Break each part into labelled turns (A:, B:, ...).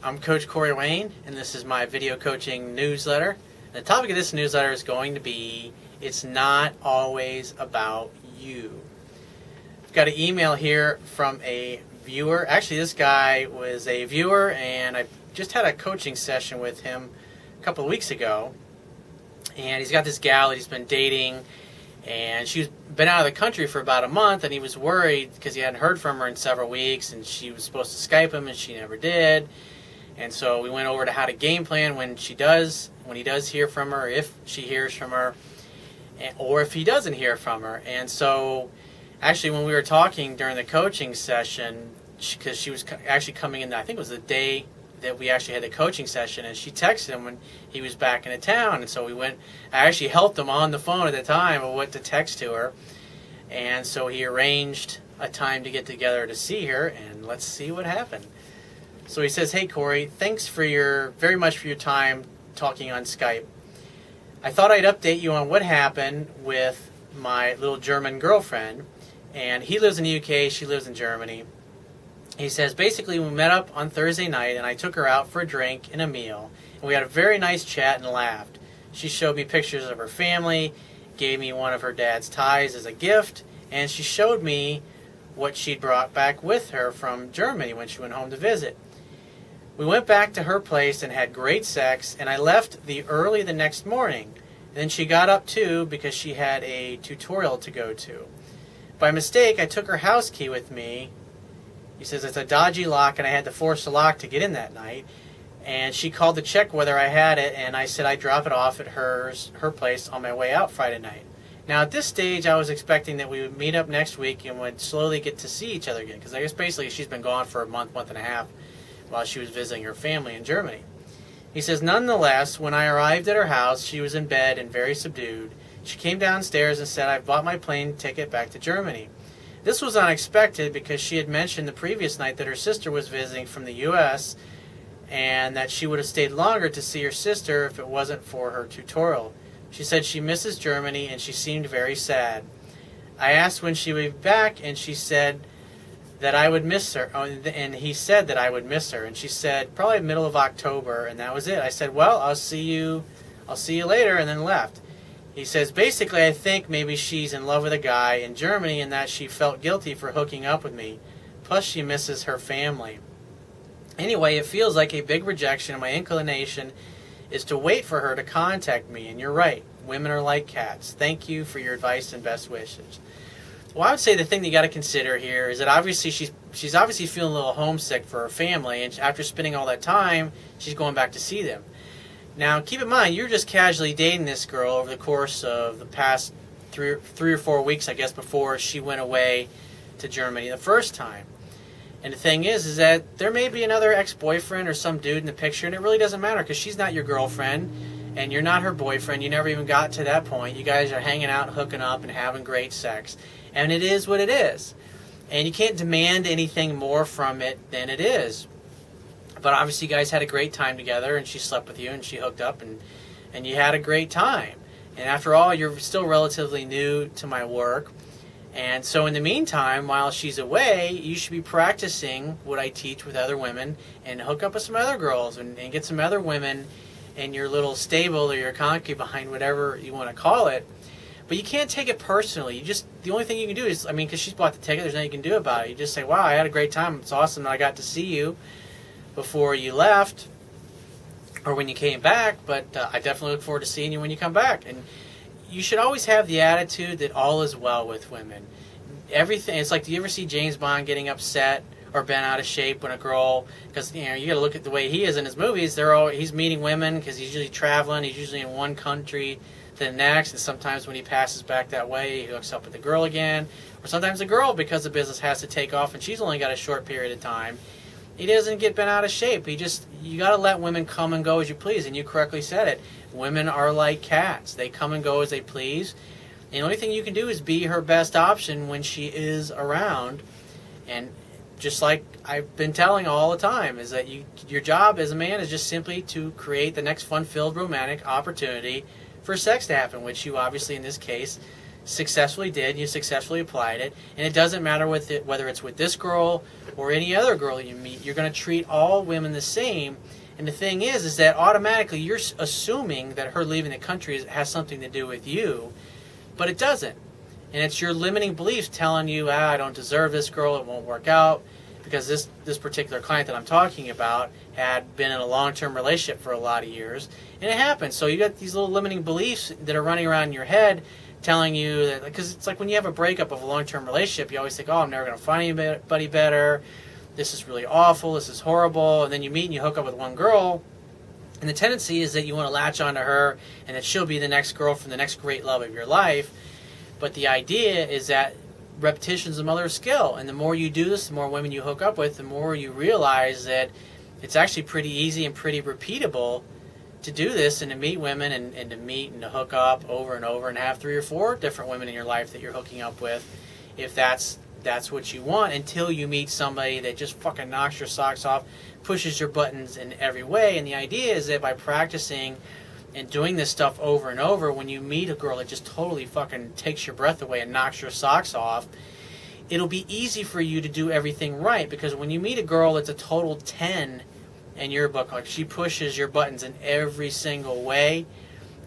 A: I'm Coach Corey Wayne, and this is my video coaching newsletter. The topic of this newsletter is going to be, it's not always about you. I've got an email here from a viewer. Actually, this guy was a viewer, and I just had a coaching session with him a couple of weeks ago. And he's got this gal that he's been dating, and she's been out of the country for about a month, and he was worried because he hadn't heard from her in several weeks, and she was supposed to Skype him, and she never did. And so we went over to how to game plan when he does hear from her, if she hears from her, or if he doesn't hear from her. And so actually when we were talking during the coaching session, because she was actually coming in, I think it was the day that we actually had the coaching session, and she texted him when he was back into town. And so I actually helped him on the phone at the time of what to text to her. And so he arranged a time to get together to see her, and let's see what happened. So he says, "Hey Corey, thanks very much for your time talking on Skype. I thought I'd update you on what happened with my little German girlfriend, and he lives in the UK, she lives in Germany." He says, "Basically we met up on Thursday night, and I took her out for a drink and a meal, and we had a very nice chat and laughed. She showed me pictures of her family, gave me one of her dad's ties as a gift, and she showed me what she'd brought back with her from Germany when she went home to visit. We went back to her place and had great sex, and I left early the next morning. And then she got up too because she had a tutorial to go to. By mistake, I took her house key with me." He says, "It's a dodgy lock, and I had to force the lock to get in that night. And she called to check whether I had it, and I said I'd drop it off at her place on my way out Friday night. Now, at this stage, I was expecting that we would meet up next week and would slowly get to see each other again, because I guess basically she's been gone for a month and a half while she was visiting her family in Germany." He says, "Nonetheless, when I arrived at her house, she was in bed and very subdued. She came downstairs and said, 'I've bought my plane ticket back to Germany.' This was unexpected because she had mentioned the previous night that her sister was visiting from the U.S. and that she would have stayed longer to see her sister if it wasn't for her tutorial. She said she misses Germany, and she seemed very sad. I asked when she would be back, and she said that I would miss her, and he said that I would miss her, and she said probably middle of October, and that was it. I said, 'Well, I'll see you later,' and then left." He says, "Basically, I think maybe she's in love with a guy in Germany and that she felt guilty for hooking up with me. Plus, she misses her family. Anyway, it feels like a big rejection, and my inclination is to wait for her to contact me. And you're right, women are like cats. Thank you for your advice and best wishes." Well, I would say the thing that you got to consider here is that obviously she's obviously feeling a little homesick for her family, and after spending all that time, she's going back to see them. Now, keep in mind, you're just casually dating this girl over the course of the past three or 4 weeks, I guess, before she went away to Germany the first time. And the thing is that there may be another ex-boyfriend or some dude in the picture, and it really doesn't matter because she's not your girlfriend, and you're not her boyfriend. You never even got to that point. You guys are hanging out, hooking up, and having great sex. And it is what it is. And you can't demand anything more from it than it is. But obviously you guys had a great time together, and she slept with you, and she hooked up, and you had a great time. And after all, you're still relatively new to my work. And so in the meantime, while she's away, you should be practicing what I teach with other women and hook up with some other girls and get some other women in your little stable or your concubine, whatever you want to call it. But you can't take it personally. The only thing you can do is, because she's bought the ticket, there's nothing you can do about it. You just say, "Wow, I had a great time. It's awesome that I got to see you before you left or when you came back, but I definitely look forward to seeing you when you come back." And you should always have the attitude that all is well with women. Everything, it's like, do you ever see James Bond getting upset or bent out of shape when a girl, because you got to look at the way he is in his movies, he's meeting women because he's usually traveling, he's usually in one country to the next, and sometimes when he passes back that way, he hooks up with the girl again, or sometimes the girl, because the business has to take off and she's only got a short period of time, he doesn't get bent out of shape. You got to let women come and go as you please, and you correctly said it. Women are like cats. They come and go as they please. The only thing you can do is be her best option when she is around. And just like I've been telling all the time, is that your job as a man is just simply to create the next fun-filled romantic opportunity for sex to happen, which you obviously in this case successfully did, you successfully applied it, and it doesn't matter whether it's with this girl or any other girl you meet, you're going to treat all women the same. And the thing is that automatically you're assuming that her leaving the country has something to do with you, but it doesn't. And it's your limiting beliefs telling you, I don't deserve this girl, it won't work out, because this particular client that I'm talking about had been in a long-term relationship for a lot of years, and it happens. So you got these little limiting beliefs that are running around in your head telling you that, because it's like when you have a breakup of a long-term relationship, you always think, I'm never going to find anybody better, this is really awful, this is horrible, and then you meet and you hook up with one girl, and the tendency is that you want to latch onto her and that she'll be the next girlfriend, the next great love of your life. But the idea is that repetition is the mother of skill, and the more you do this, the more women you hook up with, the more you realize that it's actually pretty easy and pretty repeatable to do this and to meet women and to meet and to hook up over and over and have 3 or 4 different women in your life that you're hooking up with, if that's what you want, until you meet somebody that just fucking knocks your socks off, pushes your buttons in every way. And the idea is that by practicing and doing this stuff over and over, when you meet a girl that just totally fucking takes your breath away and knocks your socks off, it'll be easy for you to do everything right. Because when you meet a girl that's a total 10 in your book, like she pushes your buttons in every single way,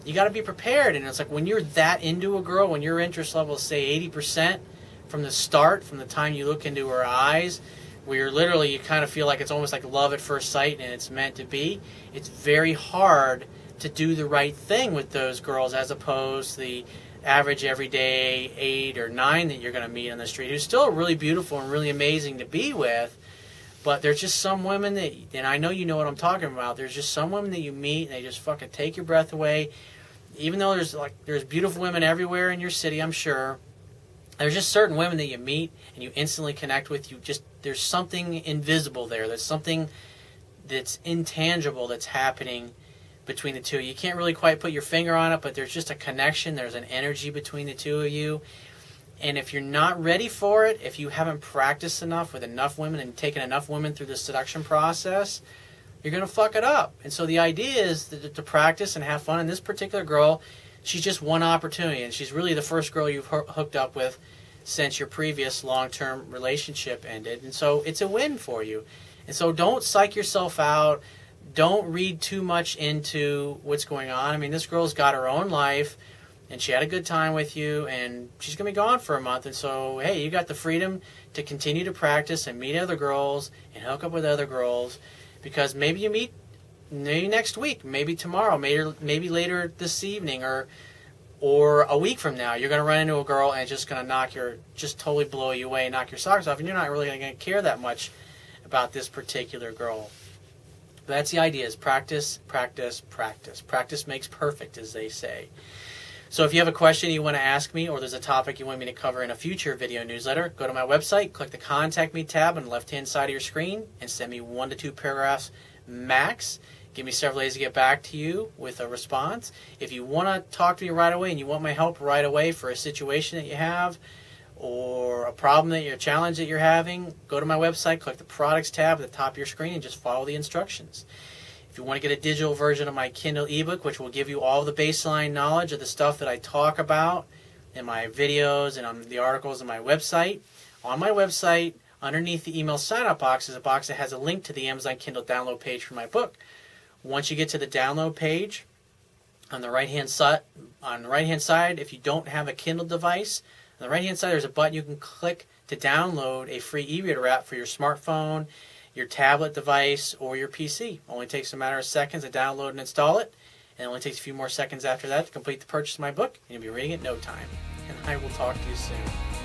A: you got to be prepared. And it's like when you're that into a girl, when your interest level is, say, 80% from the start, from the time you look into her eyes, where you're literally, you kind of feel like it's almost like love at first sight and it's meant to be, it's very hard to do the right thing with those girls, as opposed to the average everyday 8 or 9 that you're going to meet on the street, who's still really beautiful and really amazing to be with. But there's just some women that, and I know you know what I'm talking about, there's just some women that you meet and they just fucking take your breath away. Even though there's beautiful women everywhere in your city, I'm sure, there's just certain women that you meet and you instantly connect with. There's something invisible there. There's something that's intangible that's happening between the two. You can't really quite put your finger on it, but there's just a connection. There's an energy between the two of you. And if you're not ready for it, if you haven't practiced enough with enough women and taken enough women through the seduction process, you're going to fuck it up. And so the idea is to practice and have fun. And this particular girl, she's just one opportunity, and she's really the first girl you've hooked up with since your previous long-term relationship ended. And so it's a win for you. And so don't psych yourself out. Don't read too much into what's going on. I mean, this girl's got her own life, and she had a good time with you, and she's going to be gone for a month. And so, hey, you got the freedom to continue to practice and meet other girls and hook up with other girls, because maybe you meet next week, maybe tomorrow, maybe later this evening, or a week from now, you're going to run into a girl and it's just going to just totally blow you away and knock your socks off, and you're not really going to care that much about this particular girl. But that's the idea, is practice, practice, practice. Practice makes perfect, as they say. So if you have a question you want to ask me, or there's a topic you want me to cover in a future video newsletter, go to my website, click the Contact Me tab on the left-hand side of your screen, and send me 1 to 2 paragraphs max. Give me several days to get back to you with a response. If you want to talk to me right away and you want my help right away for a situation that you have, or a problem a challenge that you're having, go to my website, click the Products tab at the top of your screen, and just follow the instructions. If you want to get a digital version of my Kindle ebook, which will give you all the baseline knowledge of the stuff that I talk about in my videos and on the articles on my website, underneath the email sign-up box is a box that has a link to the Amazon Kindle download page for my book. Once you get to the download page, on the right-hand side, if you don't have a Kindle device, on the right-hand side there's a button you can click to download a free e-reader app for your smartphone, your tablet device, or your PC. Only takes a matter of seconds to download and install it, and it only takes a few more seconds after that to complete the purchase of my book, and you'll be reading it in no time. And I will talk to you soon.